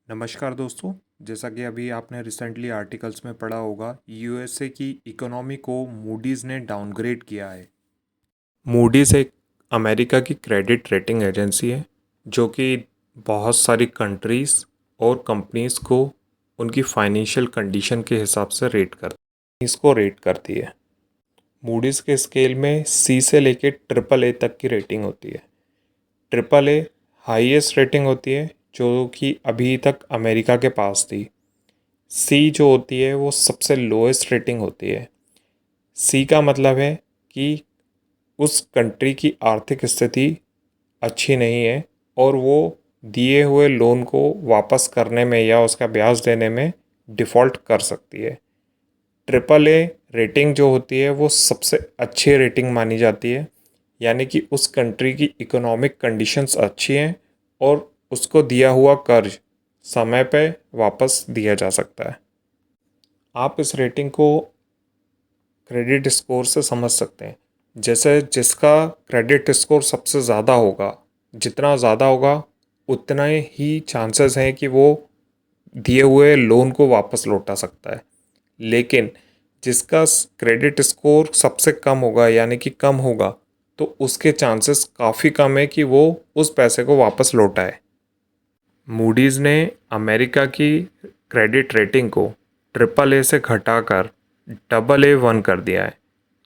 नमस्कार दोस्तों। जैसा कि अभी आपने रिसेंटली आर्टिकल्स में पढ़ा होगा, यूएसए की इकोनॉमी को मूडीज़ ने डाउनग्रेड किया है। मूडीज़ एक अमेरिका की क्रेडिट रेटिंग एजेंसी है जो कि बहुत सारी कंट्रीज़ और कंपनीज़ को उनकी फाइनेंशियल कंडीशन के हिसाब से रेट करती है। मूडीज़ के स्केल में सी से लेके ट्रिपल ए तक की रेटिंग होती है। ट्रिपल ए हाईएस्ट रेटिंग होती है जो कि अभी तक अमेरिका के पास थी। सी जो होती है वो सबसे लोएस्ट रेटिंग होती है। सी का मतलब है कि उस कंट्री की आर्थिक स्थिति अच्छी नहीं है और वो दिए हुए लोन को वापस करने में या उसका ब्याज देने में डिफ़ॉल्ट कर सकती है। ट्रिपल ए रेटिंग जो होती है वो सबसे अच्छी रेटिंग मानी जाती है, यानी कि उस कंट्री की इकोनॉमिक कंडीशंस अच्छी हैं और उसको दिया हुआ कर्ज समय पे वापस दिया जा सकता है। आप इस रेटिंग को क्रेडिट स्कोर से समझ सकते हैं। जैसे जिसका क्रेडिट स्कोर सबसे ज़्यादा होगा, जितना ज़्यादा होगा उतना ही चांसेस हैं कि वो दिए हुए लोन को वापस लौटा सकता है। लेकिन जिसका क्रेडिट स्कोर सबसे कम होगा यानी कि कम होगा, तो उसके चांसेस काफ़ी कम है कि वो उस पैसे को वापस लौटाए। मूडीज़ ने अमेरिका की क्रेडिट रेटिंग को ट्रिपल ए से घटाकर डबल ए वन कर दिया है,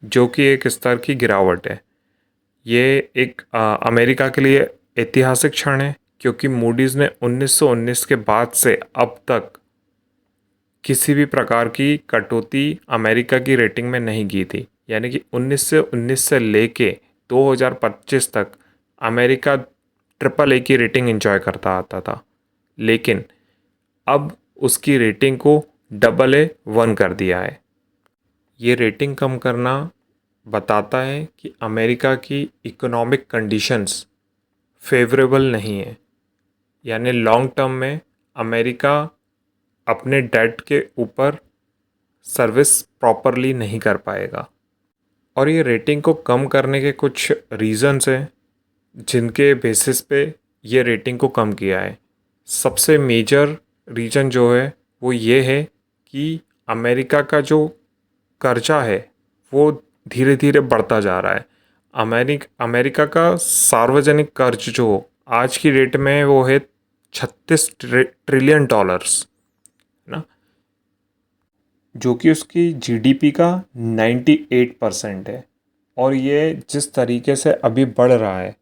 जो कि एक स्तर की गिरावट है। ये एक अमेरिका के लिए ऐतिहासिक क्षण है, क्योंकि मूडीज़ ने 1919 के बाद से अब तक किसी भी प्रकार की कटौती अमेरिका की रेटिंग में नहीं की थी। यानी कि 1919 से लेके 2025 तक अमेरिका ट्रिपल ए की रेटिंग एंजॉय करता आता था, लेकिन अब उसकी रेटिंग को डबल ए वन कर दिया है। ये रेटिंग कम करना बताता है कि अमेरिका की इकोनॉमिक कंडीशंस फेवरेबल नहीं है, यानी लॉन्ग टर्म में अमेरिका अपने डेट के ऊपर सर्विस प्रॉपरली नहीं कर पाएगा। और ये रेटिंग को कम करने के कुछ रीज़न्स हैं जिनके बेसिस पे ये रेटिंग को कम किया है। सबसे मेजर रीज़न जो है वो ये है कि अमेरिका का जो कर्जा है वो धीरे धीरे बढ़ता जा रहा है। अमेरिका का सार्वजनिक कर्ज जो आज की डेट में वो है 36 ट्रिलियन डॉलर्स, है ना, जो कि उसकी जीडीपी का 98% है। और ये जिस तरीके से अभी बढ़ रहा है,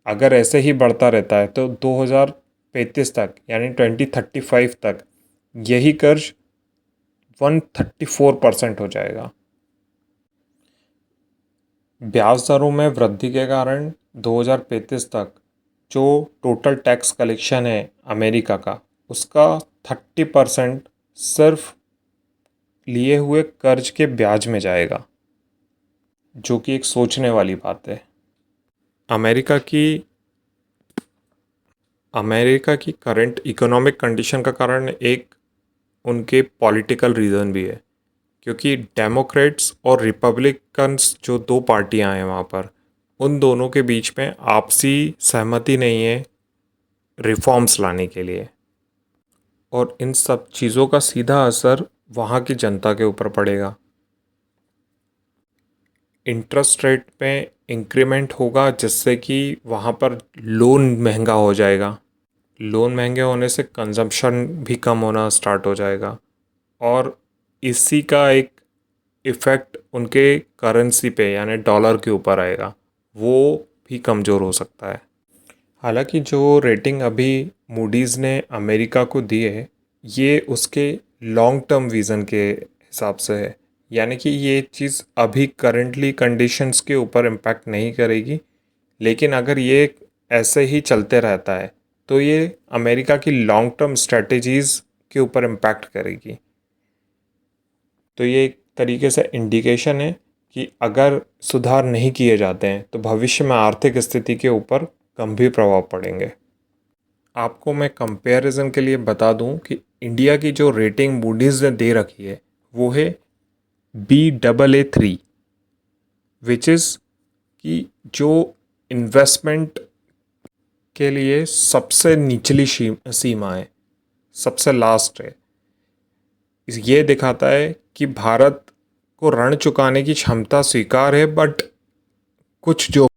अगर ऐसे ही बढ़ता रहता है तो 2035 तक यानी 2035 तक यही कर्ज 134% हो जाएगा। ब्याज दरों में वृद्धि के कारण 2035 तक जो टोटल टैक्स कलेक्शन है अमेरिका का, उसका 30% सिर्फ लिए हुए कर्ज के ब्याज में जाएगा, जो कि एक सोचने वाली बात है। अमेरिका की अमेरिका की करंट इकोनॉमिक कंडीशन का कारण एक उनके पॉलिटिकल रीज़न भी है, क्योंकि डेमोक्रेट्स और रिपब्लिकन्स जो दो पार्टियां हैं वहाँ पर, उन दोनों के बीच में आपसी सहमति नहीं है रिफॉर्म्स लाने के लिए। और इन सब चीज़ों का सीधा असर वहाँ की जनता के ऊपर पड़ेगा। इंटरेस्ट रेट में इंक्रीमेंट होगा जिससे कि वहाँ पर लोन महंगा हो जाएगा। लोन महंगे होने से कंजम्पशन भी कम होना स्टार्ट हो जाएगा और इसी का एक इफ़ेक्ट उनके करेंसी पे यानी डॉलर के ऊपर आएगा, वो भी कमज़ोर हो सकता है। हालांकि जो रेटिंग अभी मूडीज़ ने अमेरिका को दी है, ये उसके लॉन्ग टर्म विज़न के हिसाब से है, यानी कि ये चीज़ अभी करंटली कंडीशंस के ऊपर इम्पैक्ट नहीं करेगी। लेकिन अगर ये ऐसे ही चलते रहता है तो ये अमेरिका की लॉन्ग टर्म स्ट्रेटजीज़ के ऊपर इम्पैक्ट करेगी। तो ये एक तरीके से इंडिकेशन है कि अगर सुधार नहीं किए जाते हैं तो भविष्य में आर्थिक स्थिति के ऊपर गंभीर प्रभाव पड़ेंगे। आपको मैं कंपैरिजन के लिए बता दूं कि इंडिया की जो रेटिंग मूडीज़ ने दे रखी है वो है Baa3, विच इज़ कि जो इन्वेस्टमेंट के लिए सबसे निचली सीमा है। सबसे लास्ट है। ये दिखाता है कि भारत को ऋण चुकाने की क्षमता स्वीकार है, बट कुछ जो